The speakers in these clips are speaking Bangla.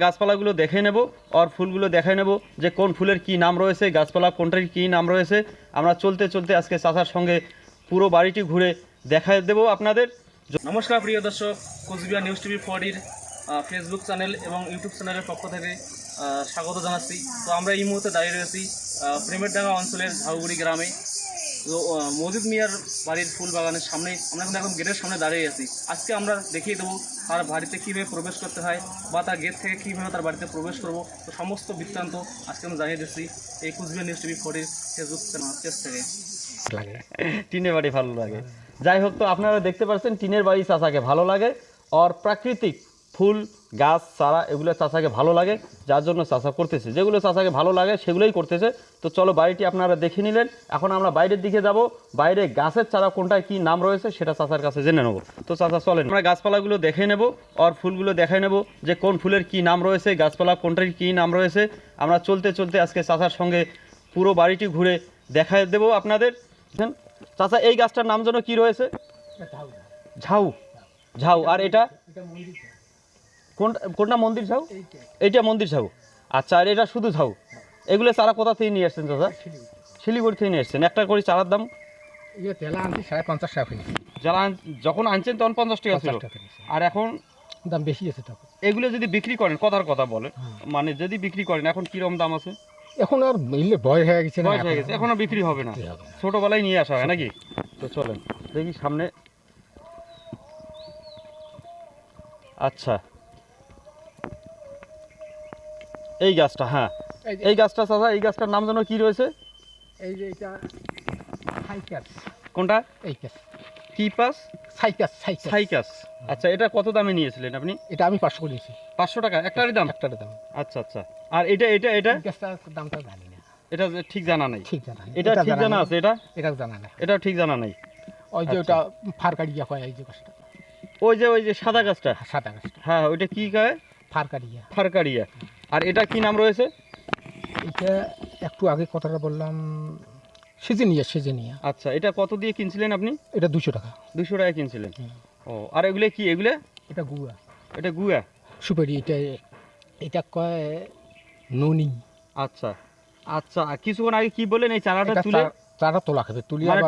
গাছপালাগুলো দেখে নেব আর ফুলগুলো দেখে নেব যে কোন ফুলের কি নাম রয়েছে, গাছপালা কোনটার কি নাম রয়েছে। আমরা চলতে চলতে আজকে চাচার সঙ্গে পুরো বাড়িটি ঘুরে দেখায় দেব আপনাদের। নমস্কার প্রিয় দর্শক, Coochbehar news TV 4 Facebook channel এবং ইউটিউব চ্যানেলের পক্ষ থেকে স্বাগত জানাচ্ছি। তো আমরা এই মুহূর্তে দাঁড়িয়ে রয়েছি প্রেমেরডাঙ্গা অঞ্চলের ঝাউগুড়ি গ্রামে। তো মজিদ মিয়ার বাড়ির ফুল বাগানের সামনে আমরা কিন্তু এখন গেটের সামনে দাঁড়িয়ে আছি। আজকে আমরা দেখিয়ে দেবো তার বাড়িতে কীভাবে প্রবেশ করতে হয় বা তার গেট থেকে কীভাবে তার বাড়িতে প্রবেশ করব। তো সমস্ত বৃত্তান্ত আজকে আমরা জানিয়ে দিচ্ছি এই Coochbehar news TV 4 Facebook page থেকে। টিনের বাড়ি ভালো লাগে, যাই হোক। তো আপনারা দেখতে পাচ্ছেন টিনের বাড়ি চাচাকে ভালো লাগে, আর প্রাকৃতিক ফুল গাছ চারা এগুলো চাচাকে ভালো লাগে, যার জন্য চাচা করতেছে। যেগুলো চাচাকে ভালো লাগে সেগুলোই করতেছে। তো চলো বাড়িটি আপনারা দেখে নিলেন, এখন আমরা বাইরের দিকে যাব। বাইরে গাছের চারা কোনটায় কি নাম রয়েছে সেটা চাচার কাছে জেনে নেব। তো চাচা চলেন, আমরা গাছপালাগুলো দেখে নেব আর ফুলগুলো দেখে নেব যে কোন ফুলের কি নাম রয়েছে, গাছপালা কোনটার কি নাম রয়েছে। আমরা চলতে চলতে আজকে চাচার সঙ্গে পুরো বাড়িটি ঘুরে দেখায় দেব আপনাদের। চাচা এই গাছটার নাম যেন কি রয়েছে? ঝাউ। ঝাউ। আর এটা কোনটা? মন্দির ঝাউ। এইটা মন্দির ঝাউ। আচ্ছা, আর এটা শুধু ঝাউ? এগুলো চারা কোথা থেকে নিয়ে আসছেন চাচা? শিলিগুড়ি থেকে নিয়ে আসছেন। একটা করে চারার দাম? যারা যখন আনছেন তখন 50 টাকা ছিল, আর এখন দাম বেশি আছে। এগুলো যদি বিক্রি করেন, কথার কথা বলেন, মানে যদি বিক্রি করেন এখন কিরকম দাম আছে? এখন আর বয়স হয়ে গেছে, বয়স হয়ে গেছে, এখন আর বিক্রি হবে না, ছোটবেলায় নিয়ে আসা হয় নাকি? তো চলেন দেখি সামনে। আচ্ছা, এই গাছটা, হ্যাঁ এই গাছটা চাচা, এই গাছটার নাম যেন কি রয়েছে? এই যে এটা সাইকাস। কোনটা? এই গাছ কি পাস? সাইকাস। সাইকাস। আচ্ছা, এটা কত দামে নিয়েছিলেন আপনি? এটা আমি 500 করে নিয়েছি। 500 টাকা একটারই দাম? একটারই দাম। আচ্ছা আচ্ছা। আর এটা এটা এটা গাছটার দামটা জানি না, এটা ঠিক জানা নাই। ঠিক জানা, এটা ঠিক জানা আছে? এটা জানা না, এটা ঠিক জানা নাই। ওই যে ওটা ফারকারিয়া কয়, এই যে গাছটা, ওই যে সাদা গাছটা। সাদা গাছটা, হ্যাঁ, ওইটা কি কয়? ফারকারিয়া। ফারকারিয়া। আর এটা কি নাম রয়েছে? এটা একটু আগে কথাটা বললাম, সেজেনিয়া। আচ্ছা, এটা কত দিয়ে কিনছিলেন আপনি? এটা 200 টাকা। 200 টাকা কিনছিলেন। ও, আর এগুলো কি? এগুলো এটা গুয়া। এটা গুয়া সুপারি। এটা কয় ননি। আচ্ছা আচ্ছা। কিছুক্ষণ আগে কি বলেন? এই চারাটা তুলে? চারা তোলা খাবে, তুলি মানে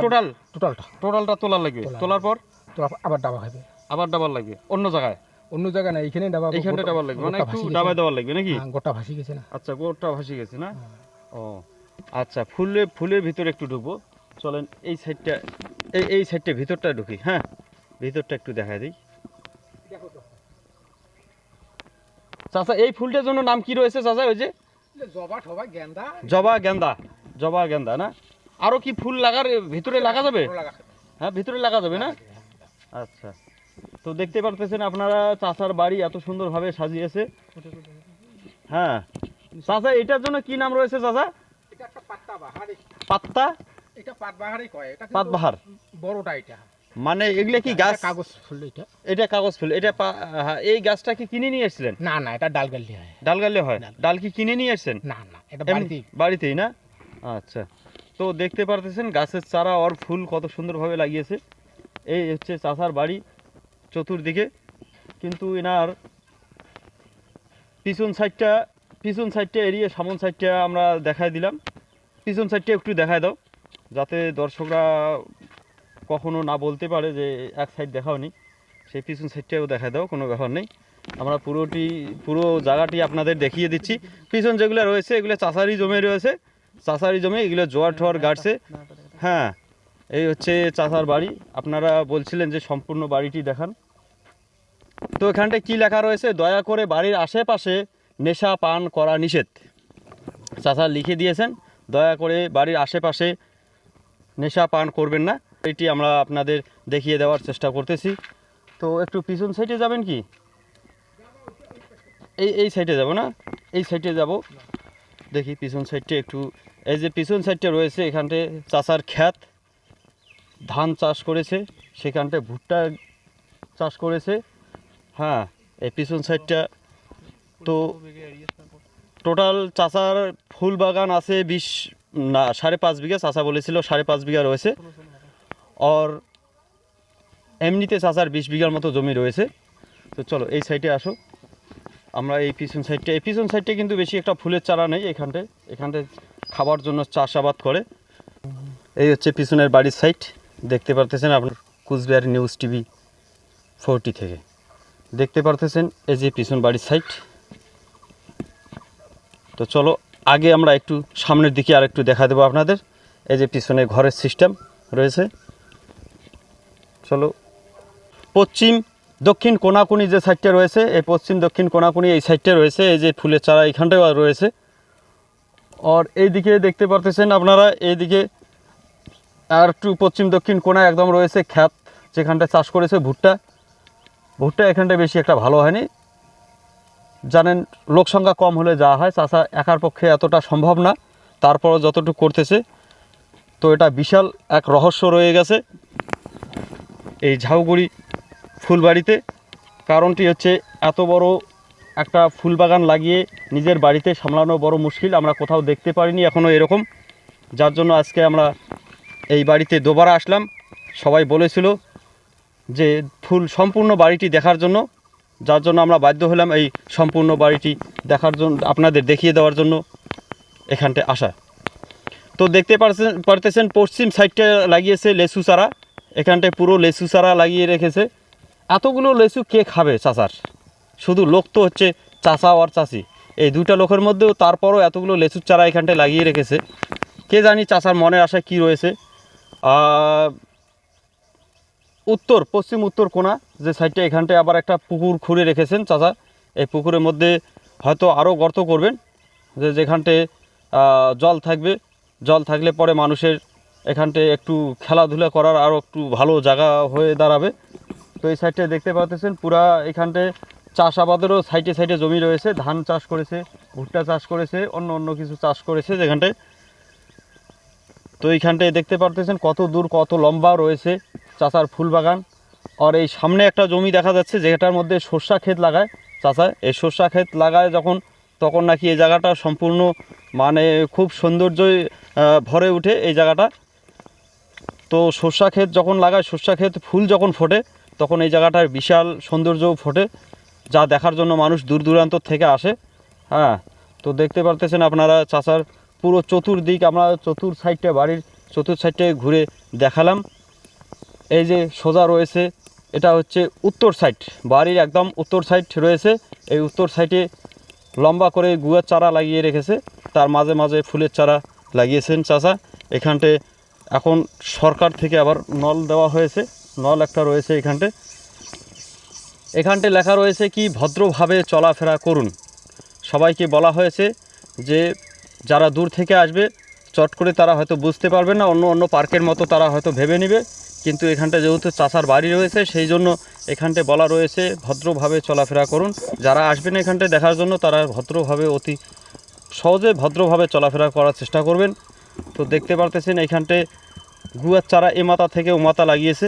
টোটালটা তোলা লাগবে। তোলার পর আবার ডাবা খাবে, আবার ডাবার লাগবে অন্য জায়গায়? অন্য জায়গায় না, এইখানে ডাবা। এইখানটা ডাবার লাগবে, মানে একটু ডাবায় দেওয়ার লাগবে নাকি? গোটা ভাসি গেছে না? আচ্ছা, গোটা ভাসি গেছে না? ও আচ্ছা। ফুলের ভিতরে একটু ঢুকবো, চলেন এই সাইডটা, এই সাইডটা ভিতরটা ঢুকি। হ্যাঁ, ভিতরটা একটু দেখা দিই। চাচা এই ফুলটার জন্য নাম কি রয়েছে চাচা? ওই যে জবা গেন্দা না? আরো কি ফুল ভিতরে লাগা যাবে? হ্যাঁ, ভিতরে লাগা যাবে না? আচ্ছা। তো দেখতে পারতেছেন আপনারা চাচার বাড়ি এত সুন্দরভাবে সাজিয়েছে। হ্যাঁ চাচা, এটার জন্য কি নাম রয়েছে চাচা? পাত্তা? পাতবাহার বড়টা এটা। মানে এগুলা কি গাছ? কাগজ ফুল। এটা কাগজ ফুল। এটা এই গাছটা কি কিনে নিয়ে এসেছিলেন? না, এটা ডালগালি হয়। ডালগালে হয়? ডাল কি কিনে নিয়ে এসেছেন? না, এটা বাড়িতেই না? আচ্ছা। তো দেখতে পারতেছেন গাছের চারা আর ফুল কত সুন্দরভাবে লাগিয়েছে। এই হচ্ছে চাচার বাড়ি চতুর্দিকে। কিন্তু এনার পিছন সাইডটা এড়িয়ে সামন সাইডটা আমরা দেখায় দিলাম। পিছন সাইডটা একটু দেখায় দাও, যাতে দর্শকরা কখনো না বলতে পারে যে এক সাইড দেখাওনি। সেই পিছন সাইডটাও দেখায় দাও, কোনো ব্যাপার নেই। আমরা পুরো জায়গাটি আপনাদের দেখিয়ে দিচ্ছি। পিছন যেগুলো রয়েছে এগুলো চাষারি জমি রয়েছে, চাষারি জমি। এগুলো জোয়ার ঠোয়ার গাড়ছে। হ্যাঁ, এই হচ্ছে চাষার বাড়ি। আপনারা বলছিলেন যে সম্পূর্ণ বাড়িটি দেখান। তো এখানটায় কি লেখা রয়েছে? দয়া করে বাড়ির আশেপাশে নেশা পান করা নিষেধ। চাচা লিখে দিয়েছেন, দয়া করে বাড়ির আশেপাশে নেশা পান করবেন না। এটি আমরা আপনাদের দেখিয়ে দেওয়ার চেষ্টা করতেছি। তো একটু পিছন সাইডে যাবেন কি? এই সাইডে যাব না? এই সাইডে যাব। দেখি পিছন সাইডটা একটু। এই যে পিছন সাইডটা রয়েছে, এখানটায় চাষার ক্ষেত, ধান চাষ করেছে, সেখানটায় ভুট্টা চাষ করেছে। হ্যাঁ, এই পিছন সাইডটা তো টোটাল চাচার ফুল বাগান আছে 5.5 বিঘা। চাচা বলেছিল 5.5 বিঘা রয়েছে। আর এমনিতে চাচার 20 বিঘার মতো জমি রয়েছে। তো চলো এই সাইডে আসো। আমরা এই পিছন সাইডটা কিন্তু বেশি একটা ফুলের চারা নেই এখানটায় খাবার জন্য চাষাবাদ করে। এই হচ্ছে পিছনের বাড়ির সাইড, দেখতে পারতেছেন আপনার কুচবিহার নিউজ টিভি 40 থেকে দেখতে পারতেছেন এই যে পিছন বাড়ির সাইড। তো চলো আগে আমরা একটু সামনের দিকে আর একটু দেখা দেবো আপনাদের। এই যে পিছনে ঘরের সিস্টেম রয়েছে। চলো পশ্চিম দক্ষিণ কোনাকুনি যে সাইডটা রয়েছে, এই পশ্চিম দক্ষিণ কোনাকুনি এই সাইডটা রয়েছে। এই যে ফুলের চারা এখানটাও রয়েছে। আর এইদিকে দেখতে পারতেছেন আপনারা, এইদিকে আর একটু পশ্চিম দক্ষিণ কোনায় একদম রয়েছে ক্ষেত, যেখানটা চাষ করেছে ভুট্টা এখানটায় বেশি একটা ভালো হয়নি। জানেন লোক সংখ্যা কম হলে যা হয়, চাষা একার পক্ষে এতটা সম্ভব না, তারপরও যতটুকু করতেছে। তো এটা বিশাল এক রহস্য রয়ে গেছে এই ঝাউগুড়ি ফুলবাড়িতে। কারণটি হচ্ছে এত বড় একটা ফুল বাগান লাগিয়ে নিজের বাড়িতে সামলানো বড় মুশকিল, আমরা কোথাও দেখতে পারিনি এখনও এরকম। যার জন্য আজকে আমরা এই বাড়িতে দুবার আসলাম। সবাই বলেছিল যে ফুল সম্পূর্ণ বাড়িটি দেখার জন্য, যার জন্য আমরা বাধ্য হলাম এই সম্পূর্ণ বাড়িটি দেখার জন্য, আপনাদের দেখিয়ে দেওয়ার জন্য এখানটায় আসা। তো দেখতে পারতেছেন পশ্চিম সাইডটা লাগিয়েছে লেচু চারা, এখানটায় পুরো লেচু চারা লাগিয়ে রেখেছে। এতগুলো লেচু কে খাবে চাচার? শুধু লোক তো হচ্ছে চাচা আর চাচি, এই দুইটা লোকের মধ্যেও তারপরও এতগুলো লেচুর চারা এখানটায় লাগিয়ে রেখেছে। কে জানি চাচার মনের আশা কি রয়েছে। পশ্চিম উত্তর কোণা যে সাইডটা, এখানটায় আবার একটা পুকুর খুঁড়ে রেখেছেন চাচা। এই পুকুরের মধ্যে হয়তো আরও গর্ত করবেন, যেখানটায় জল থাকবে। জল থাকলে পরে মানুষের এখানটায় একটু খেলাধুলা করার আরও একটু ভালো জায়গা হয়ে দাঁড়াবে। তো এই সাইডটায় দেখতে পাচ্ছেন পুরা এখানটায় চাষাবাদেরও সাইডে জমি রয়েছে। ধান চাষ করেছে, ভুট্টা চাষ করেছে, অন্য কিছু চাষ করেছে যেখানটায়। তো এইখানটায় দেখতে পারতেছেন কত দূর কত লম্বা রয়েছে চাচার ফুল বাগান। আর এই সামনে একটা জমি দেখা যাচ্ছে যেটার মধ্যে সর্ষা ক্ষেত লাগায় চাচা। এই সর্ষা ক্ষেত লাগায় তখন নাকি এই জায়গাটা সম্পূর্ণ মানে খুব সৌন্দর্যই ভরে ওঠে এই জায়গাটা। তো সর্ষা ক্ষেত যখন লাগায়, সর্ষা ক্ষেত ফুল যখন ফোটে, তখন এই জায়গাটার বিশাল সৌন্দর্যও ফোটে, যা দেখার জন্য মানুষ দূর দূরান্ত থেকে আসে। হ্যাঁ, তো দেখতে পারতেছেন আপনারা চাচার পুরো চতুর্দিক, আমরা বাড়ির চতুর সাইডটায় ঘুরে দেখালাম। এই যে সোজা রয়েছে, এটা হচ্ছে উত্তর সাইড, বাড়ির একদম উত্তর সাইড রয়েছে। এই উত্তর সাইডে লম্বা করে গুয়ার চারা লাগিয়ে রেখেছে, তার মাঝে মাঝে ফুলের চারা লাগিয়েছেন চাচা। এখানটায় এখন সরকার থেকে আবার নল দেওয়া হয়েছে, নল একটা রয়েছে এখানটায় লেখা রয়েছে কি, ভদ্রভাবে চলাফেরা করুন। সবাইকে বলা হয়েছে যে যারা দূর থেকে আসবে চট করে তারা হয়তো বুঝতে পারবে না, অন্য পার্কের মতো তারা হয়তো ভেবে নেবে, কিন্তু এখানটা যেহেতু চাচার বাড়ি রয়েছে সেই জন্য এখানটায় বলা রয়েছে ভদ্রভাবে চলাফেরা করুন। যারা আসবেন এখানটায় দেখার জন্য তারা ভদ্রভাবে, অতি সহজে ভদ্রভাবে চলাফেরা করার চেষ্টা করবেন। তো দেখতে পারতেছেন এখানটায় গুয়ার চারা এ মাথা থেকে ও মাথা লাগিয়েছে।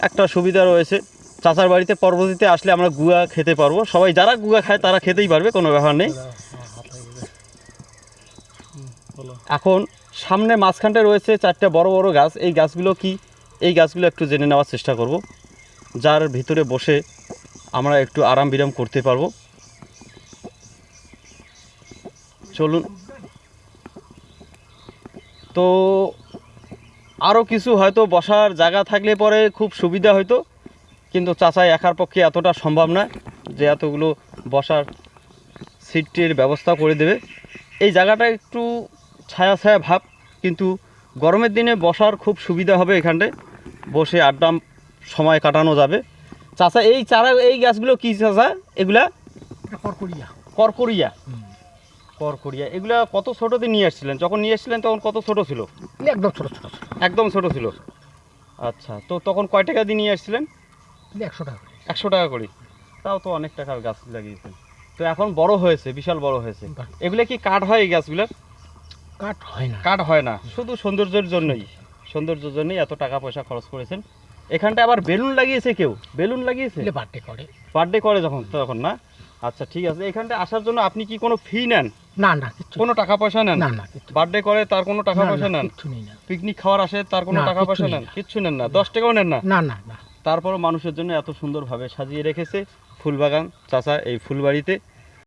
একটা সুবিধা রয়েছে, চাচার বাড়িতে পরবর্তীতে আসলে আমরা গুয়া খেতে পারবো। সবাই যারা গুয়া খায় তারা খেতেই পারবে, কোনো ব্যাপার নেই। এখন সামনে মাঝখানটায় রয়েছে 4টা বড় বড় গাছ। এই গাছগুলো কি, এই গাছগুলো একটু জেনে নেওয়ার চেষ্টা করব, যার ভিতরে বসে আমরা একটু আরাম বিরাম করতে পারবো। চলুন। তো আরও কিছু হয়তো বসার জায়গা থাকলে পরে খুব সুবিধা হতো, কিন্তু চাচাই একার পক্ষে এতটা সম্ভব না যে এতগুলো বসার সিটের ব্যবস্থা করে দেবে। এই জায়গাটা একটু ছায়া ছায়া ভাব, কিন্তু গরমের দিনে বসার খুব সুবিধা হবে, এখানটায় বসে আড্ডা সময় কাটানো যাবে। চাচা এই চারা, এই গাছগুলো কি চাচা? এগুলা করকরিয়া। এগুলা কত ছোটোতে নিয়ে আসছিলেন? যখন নিয়ে আসছিলেন তখন কত ছোট ছিল? একদম ছোট ছিল। আচ্ছা, তো তখন কয় টাকা দিয়ে নিয়ে আসছিলেন? 100 টাকা করে। তাও তো অনেক টাকার গাছ লাগিয়েছেন। তো এখন বড় হয়েছে, বিশাল বড় হয়েছে। এগুলা কি কাঠ হয়? এই গাছগুলার কাঠ হয় না, শুধু সৌন্দর্যের জন্যই এত টাকা পয়সা খরচ করেছেন। এখানটা আবার বেলুন লাগিয়েছে, কেউ বেলুন লাগিয়েছে বার্থডে করে তখন না? আচ্ছা, ঠিক আছে। এখানটা আসার জন্য আপনি কি কোনো ফি নেন? না, কোনো টাকা পয়সা নেন? বার্থডে করে তার কোনো টাকা পয়সা নেন? পিকনিক খাওয়ার আসে তার কোনো টাকা পয়সা নেন? কিচ্ছু নেন না? 10 টাকাও নেন না? তারপরও মানুষের জন্য এত সুন্দরভাবে সাজিয়ে রেখেছে ফুলবাগান চাচা এই ফুলবাড়িতে।